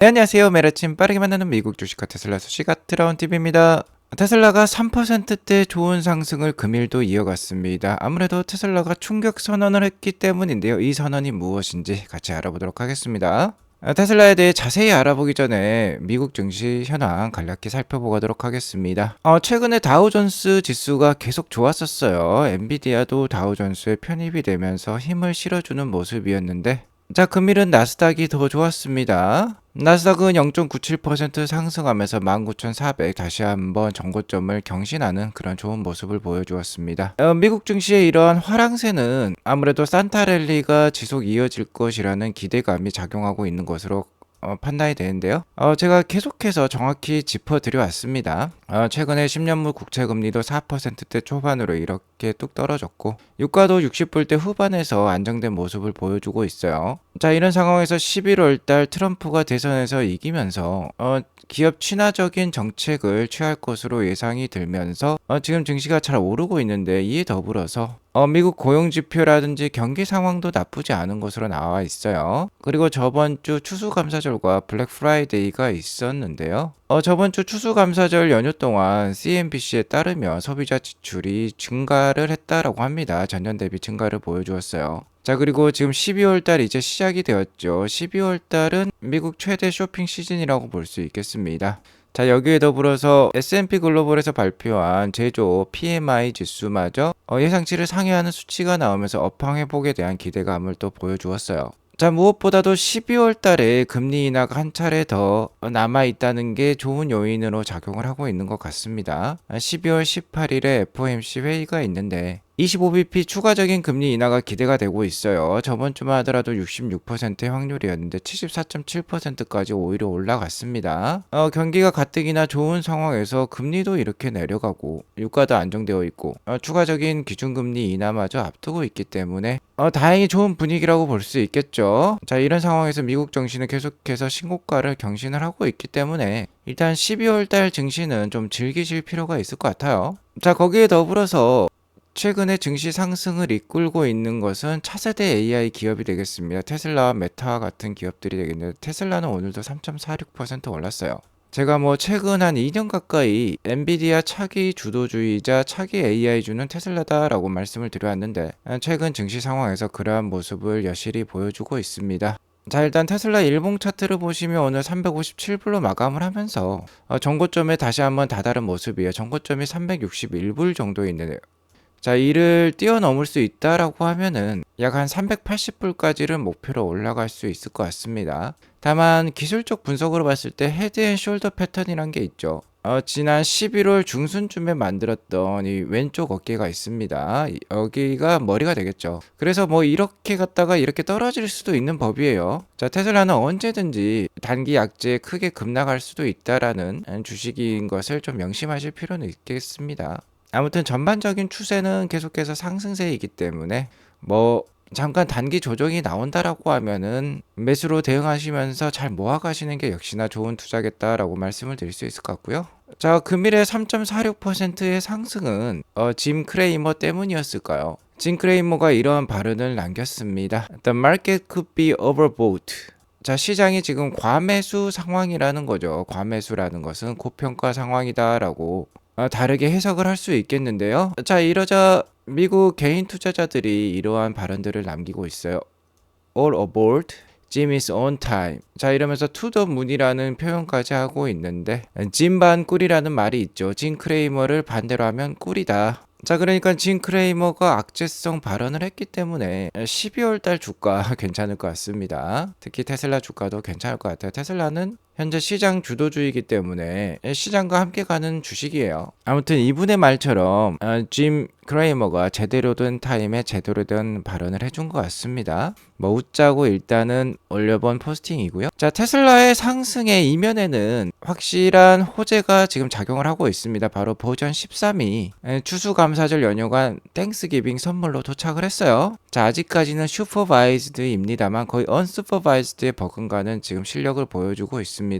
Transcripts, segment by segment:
네, 안녕하세요. 매일 아침 빠르게 만나는 미국 주식과 테슬라 소식 아트라운 TV입니다. 테슬라가 3%대 좋은 상승을 금일도 이어갔습니다. 아무래도 테슬라가 충격 선언을 했기 때문인데요. 이 선언이 무엇인지 같이 알아보도록 하겠습니다. 테슬라에 대해 자세히 알아보기 전에 미국 증시 현황 간략히 살펴보도록 하겠습니다. 최근에 다우존스 지수가 계속 좋았었어요. 엔비디아도 다우존스에 편입이 되면서 힘을 실어주는 모습이었는데, 자, 금일은 나스닥이 더 좋았습니다. 나스닥은 0.97% 상승하면서 19,400 다시 한번 정고점을 경신하는 그런 좋은 모습을 보여주었습니다. 미국 증시의 이러한 화랑세는 아무래도 산타랠리가 지속 이어질 것이라는 기대감이 작용하고 있는 것으로 판단이 되는데요. 제가 계속해서 정확히 짚어드려 왔습니다. 최근에 10년물 국채금리도 4%대 초반으로 이렇게 뚝 떨어졌고, 유가도 60불대 후반에서 안정된 모습을 보여주고 있어요. 자, 이런 상황에서 11월 달 트럼프가 대선에서 이기면서 기업 친화적인 정책을 취할 것으로 예상이 들면서 지금 증시가 잘 오르고 있는데, 이에 더불어서 미국 고용지표라든지 경기 상황도 나쁘지 않은 것으로 나와 있어요. 그리고 저번 주 추수감사절과 블랙 프라이데이가 있었는데요. 저번 주 추수감사절 연휴 동안 CNBC에 따르면 소비자 지출이 증가를 했다라고 합니다. 전년 대비 증가를 보여주었어요. 자, 그리고 지금 12월 달 이제 시작이 되었죠. 12월 달은 미국 최대 쇼핑 시즌이라고 볼 수 있겠습니다. 자, 여기에 더불어서 S&P 글로벌에서 발표한 제조 PMI 지수마저 예상치를 상회하는 수치가 나오면서 업황 회복에 대한 기대감을 또 보여주었어요. 자, 무엇보다도 12월 달에 금리 인하가 한 차례 더 남아 있다는 게 좋은 요인으로 작용을 하고 있는 것 같습니다. 12월 18일에 FOMC 회의가 있는데 25bp 추가적인 금리 인하가 기대가 되고 있어요. 저번 주만 하더라도 66%의 확률이었는데 74.7%까지 오히려 올라갔습니다. 경기가 가뜩이나 좋은 상황에서 금리도 이렇게 내려가고 유가도 안정되어 있고 추가적인 기준금리 인하마저 앞두고 있기 때문에 다행히 좋은 분위기라고 볼 수 있겠죠. 자, 이런 상황에서 미국 증시는 계속해서 신고가를 경신을 하고 있기 때문에 일단 12월 달 증시는 좀 즐기실 필요가 있을 것 같아요. 자, 거기에 더불어서 최근에 증시 상승을 이끌고 있는 것은 차세대 AI 기업이 되겠습니다. 테슬라와 메타와 같은 기업들이 되겠는데, 테슬라는 오늘도 3.46% 올랐어요. 제가 최근 한 2년 가까이 엔비디아 차기 주도주의자 차기 AI주는 테슬라다라고 말씀을 드려왔는데, 최근 증시 상황에서 그러한 모습을 여실히 보여주고 있습니다. 자, 일단 테슬라 일봉 차트를 보시면 오늘 357불로 마감을 하면서 정고점에 다시 한번 다다른 모습이에요. 정고점이 361불 정도 있는데요. 자, 이를 뛰어넘을 수 있다라고 하면은 약 한 380불까지를 목표로 올라갈 수 있을 것 같습니다. 다만 기술적 분석으로 봤을 때 헤드 앤 숄더 패턴이란 게 있죠. 지난 11월 중순쯤에 만들었던 이 왼쪽 어깨가 있습니다. 여기가 머리가 되겠죠. 그래서 이렇게 갔다가 이렇게 떨어질 수도 있는 법이에요. 자, 테슬라는 언제든지 단기 약재에 크게 급락할 수도 있다라는 주식인 것을 좀 명심하실 필요는 있겠습니다. 아무튼 전반적인 추세는 계속해서 상승세이기 때문에 잠깐 단기 조정이 나온다라고 하면은 매수로 대응하시면서 잘 모아가시는 게 역시나 좋은 투자겠다라고 말씀을 드릴 수 있을 것 같고요. 자, 금일의 3.46%의 상승은 짐 크레이머 때문이었을까요? 짐 크레이머가 이러한 발언을 남겼습니다. The market could be overbought. 자, 시장이 지금 과매수 상황이라는 거죠. 과매수라는 것은 고평가 상황이다라고 다르게 해석을 할 수 있겠는데요. 자, 이러자 미국 개인 투자자들이 이러한 발언들을 남기고 있어요. All aboard, Jim is on time. 자, 이러면서 to the moon이라는 표현까지 하고 있는데, 짐 반 꿀이라는 말이 있죠. 짐 크레이머를 반대로 하면 꿀이다. 자, 그러니까 짐 크레이머가 악재성 발언을 했기 때문에 12월 달 주가 괜찮을 것 같습니다. 특히 테슬라 주가도 괜찮을 것 같아요. 테슬라는 현재 시장 주도주의이기 때문에 시장과 함께 가는 주식이에요. 아무튼 이분의 말처럼 짐 크레이머가 제대로 된 타임에 제대로 된 발언을 해준 것 같습니다. 웃자고 일단은 올려본 포스팅이고요. 자, 테슬라의 상승의 이면에는 확실한 호재가 지금 작용을 하고 있습니다. 바로 버전 13이 추수감사절 연휴간 땡스기빙 선물로 도착을 했어요. 자, 아직까지는 슈퍼바이즈드입니다만 거의 언슈퍼바이즈드에 버금가는 지금 실력을 보여주고 있습니다.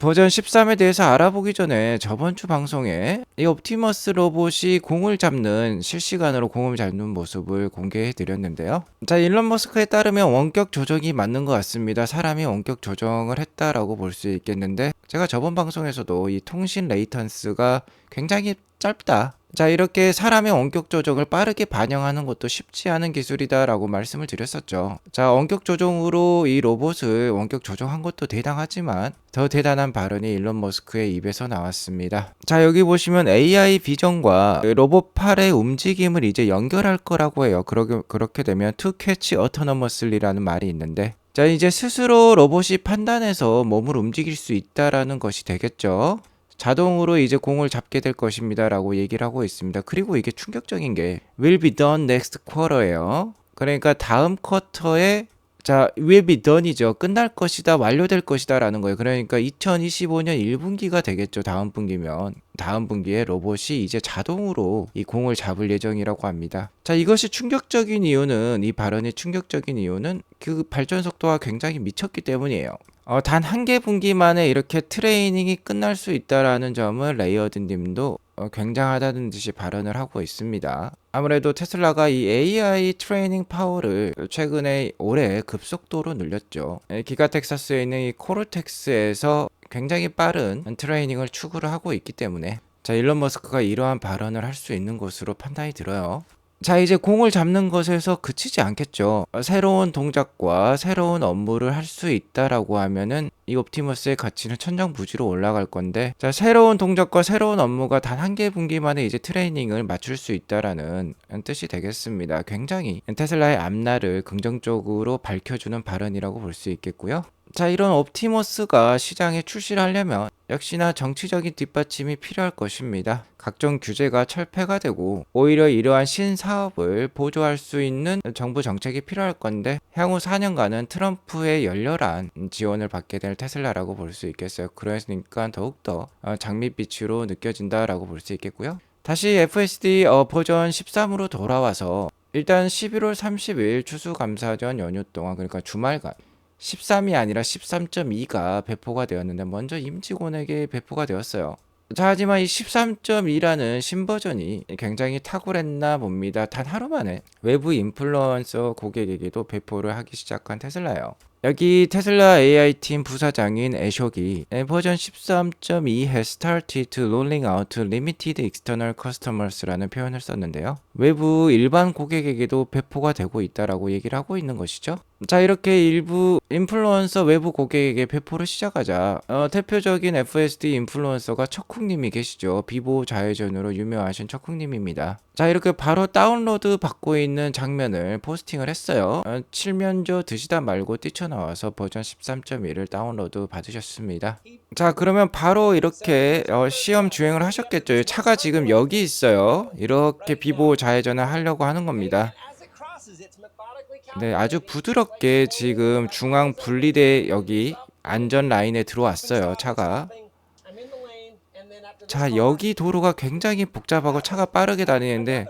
버전 13에 대해서 알아보기 전에 저번 주 방송에 이 옵티머스 로봇이 공을 잡는 실시간으로 공을 잡는 모습을 공개해 드렸는데요. 자, 일론 머스크에 따르면 원격 조정이 맞는 것 같습니다. 사람이 원격 조정을 했다라고 볼 수 있겠는데, 제가 저번 방송에서도 이 통신 레이턴스가 굉장히 짧다, 자, 이렇게 사람의 원격 조정을 빠르게 반영하는 것도 쉽지 않은 기술이다라고 말씀을 드렸었죠. 자, 원격 조정으로 이 로봇을 원격 조정한 것도 대단하지만 더 대단한 발언이 일론 머스크의 입에서 나왔습니다. 자, 여기 보시면 AI 비전과 로봇 팔의 움직임을 이제 연결할 거라고 해요. 그렇게 되면 to catch autonomously라는 말이 있는데, 자, 이제 스스로 로봇이 판단해서 몸을 움직일 수 있다라는 것이 되겠죠. 자동으로 이제 공을 잡게 될 것입니다 라고 얘기를 하고 있습니다. 그리고 이게 충격적인 게 will be done next quarter예요. 그러니까 다음 쿼터에, 자, will be done이죠. 끝날 것이다, 완료될 것이다 라는 거예요. 그러니까 2025년 1분기가 되겠죠. 다음 분기면. 다음 분기에 로봇이 이제 자동으로 이 공을 잡을 예정이라고 합니다. 자, 이것이 충격적인 이유는, 이 발언이 충격적인 이유는 그 발전 속도가 굉장히 미쳤기 때문이에요. 단 한 개 분기만에 이렇게 트레이닝이 끝날 수 있다라는 점을 레이어드 님도 굉장하다는 듯이 발언을 하고 있습니다. 아무래도 테슬라가 이 AI 트레이닝 파워를 최근에 올해 급속도로 늘렸죠. 기가 텍사스에 있는 이 코르텍스에서 굉장히 빠른 트레이닝을 추구를 하고 있기 때문에, 자, 일론 머스크가 이러한 발언을 할 수 있는 것으로 판단이 들어요. 자, 이제 공을 잡는 것에서 그치지 않겠죠. 새로운 동작과 새로운 업무를 할 수 있다라고 하면은 이 옵티머스의 가치는 천정부지로 올라갈 건데, 자, 새로운 동작과 새로운 업무가 단 한 개 분기만에 이제 트레이닝을 맞출 수 있다라는 뜻이 되겠습니다. 굉장히 테슬라의 앞날을 긍정적으로 밝혀주는 발언이라고 볼 수 있겠고요. 자, 이런 옵티머스가 시장에 출시를 하려면 역시나 정치적인 뒷받침이 필요할 것입니다. 각종 규제가 철폐가 되고 오히려 이러한 신사업을 보조할 수 있는 정부 정책이 필요할 건데, 향후 4년간은 트럼프의 열렬한 지원을 받게 될 테슬라라고 볼 수 있겠어요. 그러니까 더욱더 장밋빛으로 느껴진다라고 볼 수 있겠고요. 다시 FSD 버전 13으로 돌아와서 일단 11월 30일 추수감사전 연휴 동안, 그러니까 주말간 13이 아니라 13.2가 배포가 되었는데 먼저 임직원에게 배포가 되었어요. 자, 하지만 이 13.2라는 신버전이 굉장히 탁월했나 봅니다. 단 하루 만에 외부 인플루언서 고객에게도 배포를 하기 시작한 테슬라예요. 여기 테슬라 AI팀 부사장인 애쇼기 버전 13.2 has started rolling out to limited external customers라는 표현을 썼는데요. 외부 일반 고객에게도 배포가 되고 있다라고 얘기를 하고 있는 것이죠. 자, 이렇게 일부 인플루언서 외부 고객에게 배포를 시작하자 대표적인 FSD 인플루언서가 척쿵님이 계시죠. 비보 좌회전으로 유명하신 척쿵님입니다. 자, 이렇게 바로 다운로드 받고 있는 장면을 포스팅을 했어요. 칠면조 드시다 말고 뛰쳐나와서 버전 13.1을 다운로드 받으셨습니다. 자, 그러면 바로 이렇게 시험 주행을 하셨겠죠. 차가 지금 여기 있어요. 이렇게 비보 좌회전을 하려고 하는 겁니다. 네, 아주 부드럽게 지금 중앙 분리대 여기 안전 라인에 들어왔어요, 차가. 자, 여기 도로가 굉장히 복잡하고 차가 빠르게 다니는데,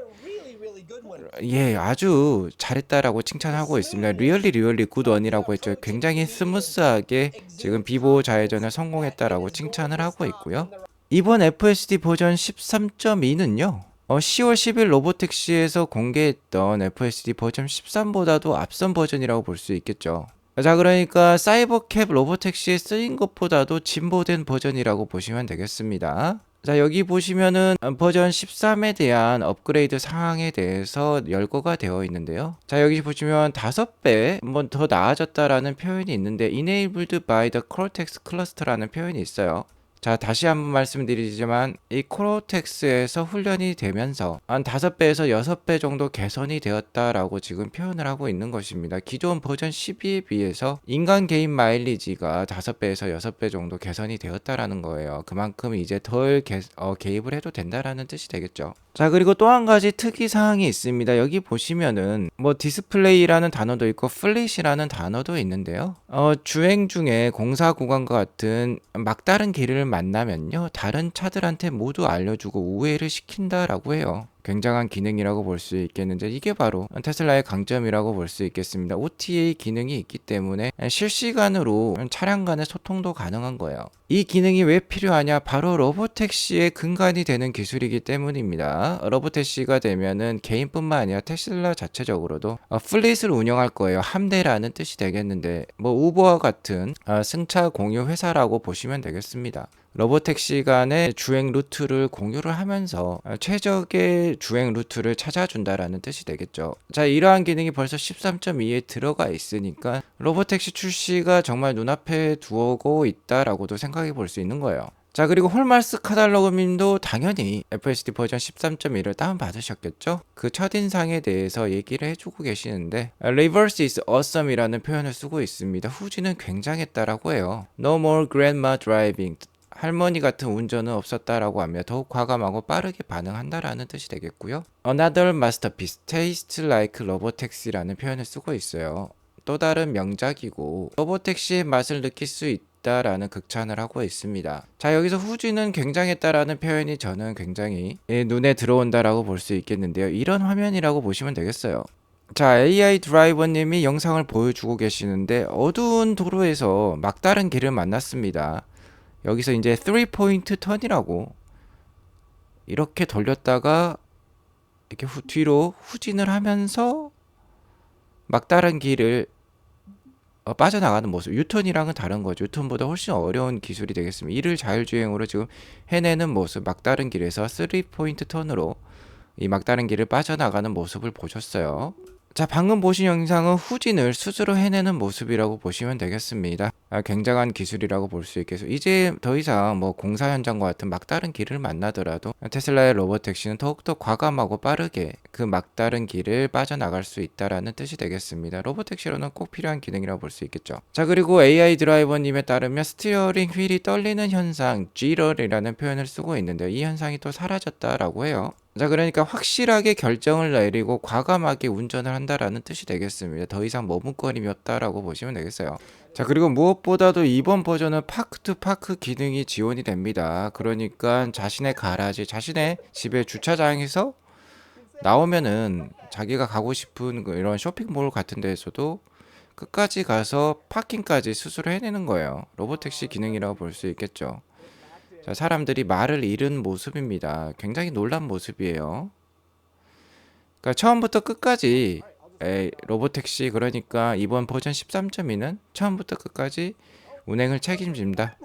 예, 아주 잘했다라고 칭찬하고 있습니다. 리얼리 굿원이라고 했죠. 굉장히 스무스하게 지금 비보 좌회전을 성공했다라고 칭찬을 하고 있고요. 이번 FSD 버전 13.2는요. 10월 10일 로보택시에서 공개했던 FSD 버전 13보다도 앞선 버전이라고 볼 수 있겠죠. 자, 그러니까 사이버캡 로보택시에 쓰인 것보다도 진보된 버전이라고 보시면 되겠습니다. 자, 여기 보시면은 버전 13에 대한 업그레이드 사항에 대해서 열거가 되어 있는데요. 자, 여기 보시면 5배 한번 더 나아졌다라는 표현이 있는데 enabled by the Cortex cluster라는 표현이 있어요. 자, 다시 한번 말씀드리지만 이 코르텍스에서 훈련이 되면서 한 5배에서 6배 정도 개선이 되었다라고 지금 표현을 하고 있는 것입니다. 기존 버전 12에 비해서 인간 개인 마일리지가 5배에서 6배 정도 개선이 되었다라는 거예요. 그만큼 이제 덜 개입을 해도 된다라는 뜻이 되겠죠. 자, 그리고 또 한 가지 특이 사항이 있습니다. 여기 보시면은 뭐 디스플레이라는 단어도 있고 플릿이라는 단어도 있는데요. 주행 중에 공사 구간과 같은 막다른 길을 만나면요, 다른 차들한테 모두 알려주고 우회를 시킨다라고 해요. 굉장한 기능이라고 볼 수 있겠는데 이게 바로 테슬라의 강점이라고 볼 수 있겠습니다. OTA 기능이 있기 때문에 실시간으로 차량 간의 소통도 가능한 거예요. 이 기능이 왜 필요하냐? 바로 로보택시의 근간이 되는 기술이기 때문입니다. 로보택시가 되면은 개인뿐만 아니라 테슬라 자체적으로도 플릿을 운영할 거예요. 함대라는 뜻이 되겠는데 뭐 우버와 같은 승차 공유 회사라고 보시면 되겠습니다. 로보택시 간의 주행 루트를 공유를 하면서 최적의 주행 루트를 찾아준다라는 뜻이 되겠죠. 자, 이러한 기능이 벌써 13.2에 들어가 있으니까 로보택시 출시가 정말 눈앞에 두고 있다라고도 생각해 볼 수 있는 거예요. 자, 그리고 홀마스 카달로그님도 당연히 FSD 버전 13.1을 다운받으셨겠죠? 그 첫인상에 대해서 얘기를 해주고 계시는데 Reverse is awesome이라는 표현을 쓰고 있습니다. 후지는 굉장했다라고 해요. No more grandma driving. 할머니 같은 운전은 없었다라고 하며 더욱 과감하고 빠르게 반응한다라는 뜻이 되겠고요. Another masterpiece, taste like robotaxi라는 표현을 쓰고 있어요. 또 다른 명작이고 로보택시의 맛을 느낄 수 있다라는 극찬을 하고 있습니다. 자, 여기서 후지는 굉장했다라는 표현이 저는 굉장히 눈에 들어온다라고 볼 수 있겠는데요. 이런 화면이라고 보시면 되겠어요. 자, AI 드라이버님이 영상을 보여주고 계시는데 어두운 도로에서 막다른 길을 만났습니다. 여기서 이제 3포인트 턴이라고 이렇게 돌렸다가 이렇게 뒤로 후진을 하면서 막다른 길을 빠져나가는 모습. 유턴이랑은 다른 거죠. 유턴보다 훨씬 어려운 기술이 되겠습니다. 이를 자율주행으로 지금 해내는 모습. 막다른 길에서 3포인트 턴으로 이 막다른 길을 빠져나가는 모습을 보셨어요. 자, 방금 보신 영상은 후진을 스스로 해내는 모습이라고 보시면 되겠습니다. 굉장한 기술이라고 볼 수 있겠어요. 이제 더 이상 뭐 공사 현장과 같은 막다른 길을 만나더라도 테슬라의 로보택시는 더욱더 과감하고 빠르게 그 막다른 길을 빠져나갈 수 있다라는 뜻이 되겠습니다. 로보택시로는 꼭 필요한 기능이라고 볼 수 있겠죠. 자, 그리고 AI 드라이버님에 따르면 스티어링 휠이 떨리는 현상, 지럴이라는 표현을 쓰고 있는데요. 이 현상이 또 사라졌다라고 해요. 자, 그러니까 확실하게 결정을 내리고 과감하게 운전을 한다라는 뜻이 되겠습니다. 더 이상 머뭇거림이 없다라고 보시면 되겠어요. 자, 그리고 무엇보다도 이번 버전은 파크 투 파크 기능이 지원이 됩니다. 그러니까 자신의 가라지, 자신의 집의 주차장에서 나오면은 자기가 가고 싶은 이런 쇼핑몰 같은 데에서도 끝까지 가서 파킹까지 스스로 해내는 거예요. 로보택시 기능이라고 볼 수 있겠죠. 자, 사람들이 말을 잃은 모습입니다. 굉장히 놀란 모습이에요. 그러니까 처음부터 끝까지 로보택시, 그러니까 이번 버전 13.2는 처음부터 끝까지 운행을 책임집니다.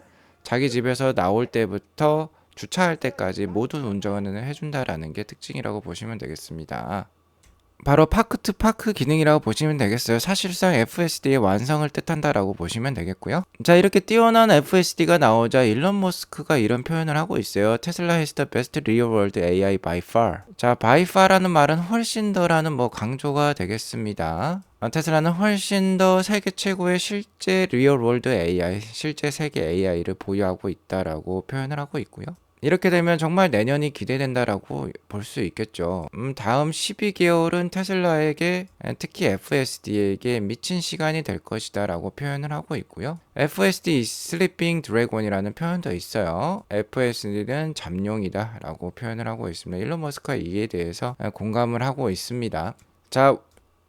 자기 집에서 나올 때부터 주차할 때까지 모든 운전을 해준다라는 게 특징이라고 보시면 되겠습니다. 바로 파크 투 파크 기능이라고 보시면 되겠어요. 사실상 FSD의 완성을 뜻한다라고 보시면 되겠고요. 자, 이렇게 뛰어난 FSD가 나오자 일론 머스크가 이런 표현을 하고 있어요. 테슬라 has the best real world AI by far. 자, by far라는 말은 훨씬 더라는 뭐 강조가 되겠습니다. 테슬라는 훨씬 더 세계 최고의 실제 리얼 월드 AI, 실제 세계 AI를 보유하고 있다라고 표현을 하고 있고요. 이렇게 되면 정말 내년이 기대된다라고 볼 수 있겠죠. 다음 12개월은 테슬라에게, 특히 FSD에게 미친 시간이 될 것이다 라고 표현을 하고 있고요. FSD is sleeping dragon이라는 표현도 있어요. FSD는 잠룡이다 라고 표현을 하고 있습니다. 일론 머스크가 이에 대해서 공감을 하고 있습니다. 자,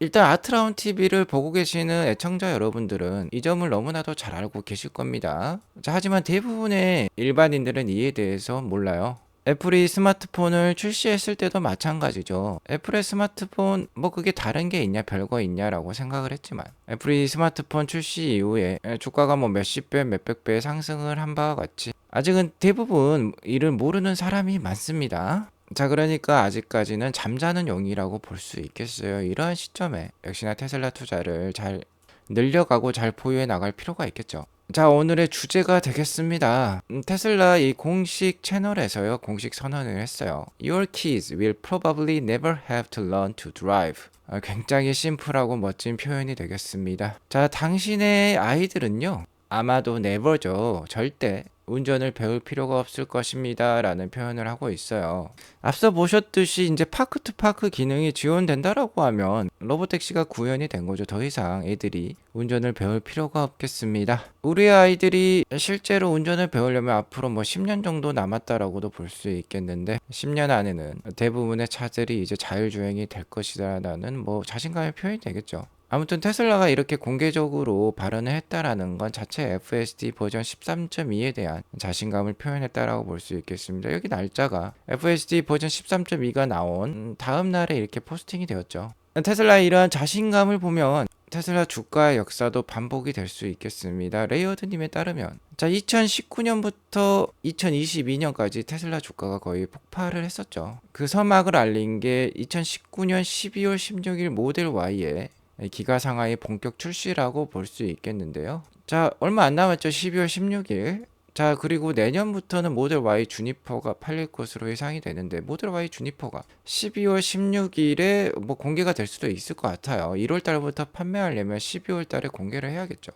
일단 아트라운 TV를 보고 계시는 애청자 여러분들은 이 점을 너무나도 잘 알고 계실 겁니다. 자, 하지만 대부분의 일반인들은 이에 대해서 몰라요. 애플이 스마트폰을 출시했을 때도 마찬가지죠. 애플의 스마트폰 뭐 그게 다른 게 있냐, 별거 있냐라고 생각을 했지만 애플이 스마트폰 출시 이후에 주가가 뭐 몇십 배, 몇백 배 상승을 한 바와 같이 아직은 대부분 이를 모르는 사람이 많습니다. 자, 그러니까 아직까지는 잠자는 용이라고 볼 수 있겠어요. 이러한 시점에 역시나 테슬라 투자를 잘 늘려가고 잘 보유해 나갈 필요가 있겠죠. 자, 오늘의 주제가 되겠습니다. 테슬라 이 공식 채널에서요, 공식 선언을 했어요. Your kids will probably never have to learn to drive. 굉장히 심플하고 멋진 표현이 되겠습니다. 자, 당신의 아이들은요, 아마도 never죠. 절대 운전을 배울 필요가 없을 것입니다. 라는 표현을 하고 있어요. 앞서 보셨듯이 이제 파크 투 파크 기능이 지원된다라고 하면 로보택시가 구현이 된 거죠. 더 이상 애들이 운전을 배울 필요가 없겠습니다. 우리 아이들이 실제로 운전을 배우려면 앞으로 뭐 10년 정도 남았다라고도 볼 수 있겠는데 10년 안에는 대부분의 차들이 이제 자율주행이 될 것이다라는 뭐 자신감의 표현이 되겠죠. 아무튼 테슬라가 이렇게 공개적으로 발언을 했다라는 건 자체 FSD 버전 13.2에 대한 자신감을 표현했다라고 볼 수 있겠습니다. 여기 날짜가 FSD 버전 13.2가 나온 다음 날에 이렇게 포스팅이 되었죠. 테슬라의 이러한 자신감을 보면 테슬라 주가의 역사도 반복이 될 수 있겠습니다. 레이어드님에 따르면 2019년부터 2022년까지 테슬라 주가가 거의 폭발을 했었죠. 그 서막을 알린 게 2019년 12월 16일 모델 Y에 기가 상하의 본격 출시라고 볼 수 있겠는데요. 자, 얼마 안 남았죠. 12월 16일. 자, 그리고 내년부터는 모델 Y 주니퍼가 팔릴 것으로 예상이 되는데 모델 Y 주니퍼가 12월 16일에 뭐 공개가 될 수도 있을 것 같아요. 1월 달부터 판매하려면 12월 달에 공개를 해야겠죠.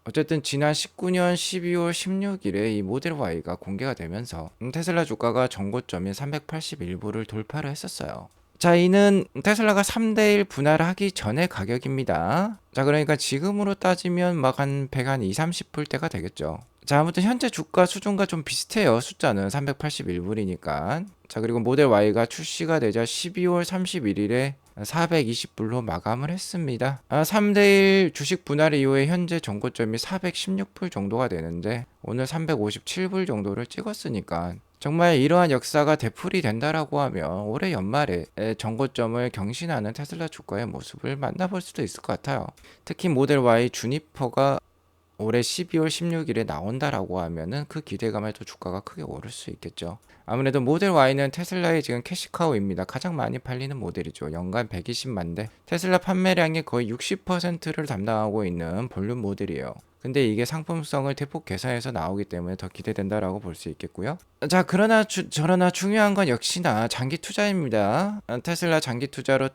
어쨌든 지난 19년 12월 16일에 이 모델 Y가 공개가 되면서 테슬라 주가가 전고점인 381불을 돌파를 했었어요. 자, 이는 테슬라가 3대1 분할을 하기 전의 가격입니다. 자, 그러니까 지금으로 따지면 막 한 100, 30불 대가 되겠죠. 자, 아무튼 현재 주가 수준과 좀 비슷해요. 숫자는 381불이니까. 자, 그리고 모델 Y가 출시가 되자 12월 31일에 420불로 마감을 했습니다. 3대1 주식 분할 이후에 현재 정고점이 416불 정도가 되는데 오늘 357불 정도를 찍었으니까 정말 이러한 역사가 되풀이 된다라고 하면 올해 연말에 정고점을 경신하는 테슬라 주가의 모습을 만나볼 수도 있을 것 같아요. 특히 모델 Y 주니퍼가 올해 12월 16일에 나온다라고 하면은 그 기대감에 또 주가가 크게 오를 수 있겠죠. 아무래도 모델 Y는 테슬라의 지금 캐시카우입니다. 가장 많이 팔리는 모델이죠. 연간 120만 대. 테슬라 판매량의 거의 60%를 담당하고 있는 볼륨 모델이에요. 근데 이게 상품성을 대폭 개선해서 나오기 때문에 더 기대된다라고 볼 수 있겠고요. 자, 그러나 저러나 중요한 건 역시나 장기 투자입니다. 테슬라 장기 투자로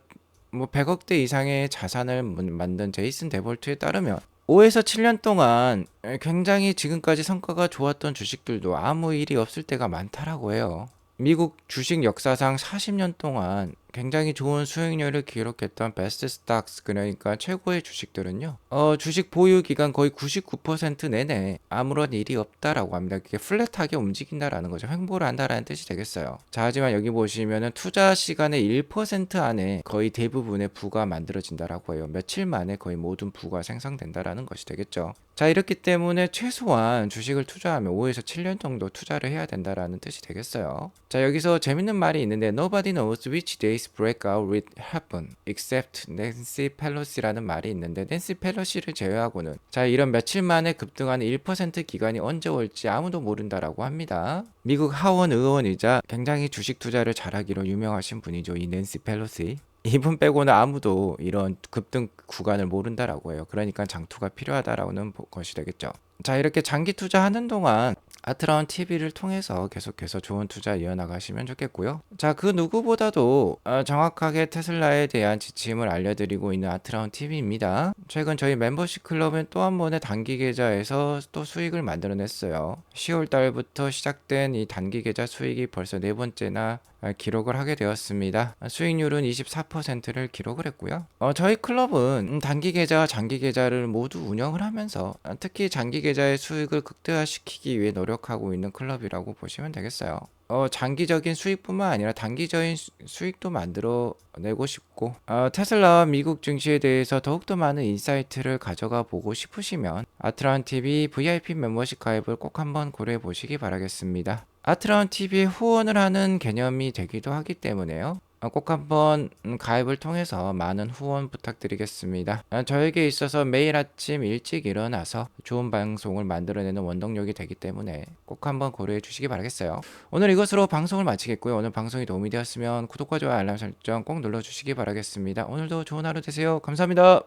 뭐 100억대 이상의 자산을 만든 제이슨 데볼트에 따르면 5에서 7년 동안 굉장히 지금까지 성과가 좋았던 주식들도 아무 일이 없을 때가 많다라고 해요. 미국 주식 역사상 40년 동안 굉장히 좋은 수익률을 기록했던 베스트 스탁스, 그러니까 최고의 주식들은요, 주식 보유 기간 거의 99% 내내 아무런 일이 없다라고 합니다. 그게 플랫하게 움직인다라는 거죠. 횡보를 한다라는 뜻이 되겠어요. 자, 하지만 여기 보시면은 투자 시간의 1% 안에 거의 대부분의 부가 만들어진다라고 해요. 며칠 만에 거의 모든 부가 생성된다라는 것이 되겠죠. 자, 이렇기 때문에 최소한 주식을 투자하면 5에서 7년 정도 투자를 해야 된다라는 뜻이 되겠어요. 자, 여기서 재밌는 말이 있는데 Nobody knows which days breakout will happen except Nancy Pelosi라는 말이 있는데 낸시 펠로시를 제외하고는 자, 이런 며칠 만에 급등하는 1% 기간이 언제 올지 아무도 모른다라고 합니다. 미국 하원 의원이자 굉장히 주식 투자를 잘하기로 유명하신 분이죠. 이 낸시 펠로시. 이분 빼고는 아무도 이런 급등 구간을 모른다라고 해요. 그러니까 장투가 필요하다라는 것이 되겠죠. 자, 이렇게 장기 투자하는 동안 아트라운 TV를 통해서 계속해서 좋은 투자 이어나가시면 좋겠고요. 자, 그 누구보다도 정확하게 테슬라에 대한 지침을 알려드리고 있는 아트라운 TV입니다. 최근 저희 멤버십 클럽은 또 한 번의 단기 계좌에서 또 수익을 만들어냈어요. 10월 달부터 시작된 이 단기 계좌 수익이 벌써 네 번째나 기록을 하게 되었습니다. 수익률은 24%를 기록을 했고요. 저희 클럽은 단기 계좌와 장기 계좌를 모두 운영을 하면서 특히 장기 계좌의 수익을 극대화시키기 위해 노력하고 있는 클럽이라고 보시면 되겠어요. 장기적인 수익뿐만 아니라 단기적인 수익도 만들어내고 싶고 테슬라와 미국 증시에 대해서 더욱더 많은 인사이트를 가져가 보고 싶으시면 아트라운TV VIP 멤버십 가입을 꼭 한번 고려해 보시기 바라겠습니다. 아트라운TV에 후원을 하는 개념이 되기도 하기 때문에요. 꼭 한번 가입을 통해서 많은 후원 부탁드리겠습니다. 저에게 있어서 매일 아침 일찍 일어나서 좋은 방송을 만들어내는 원동력이 되기 때문에 꼭 한번 고려해 주시기 바라겠어요. 오늘 이것으로 방송을 마치겠고요. 오늘 방송이 도움이 되었으면 구독과 좋아요 알람 설정 꼭 눌러주시기 바라겠습니다. 오늘도 좋은 하루 되세요. 감사합니다.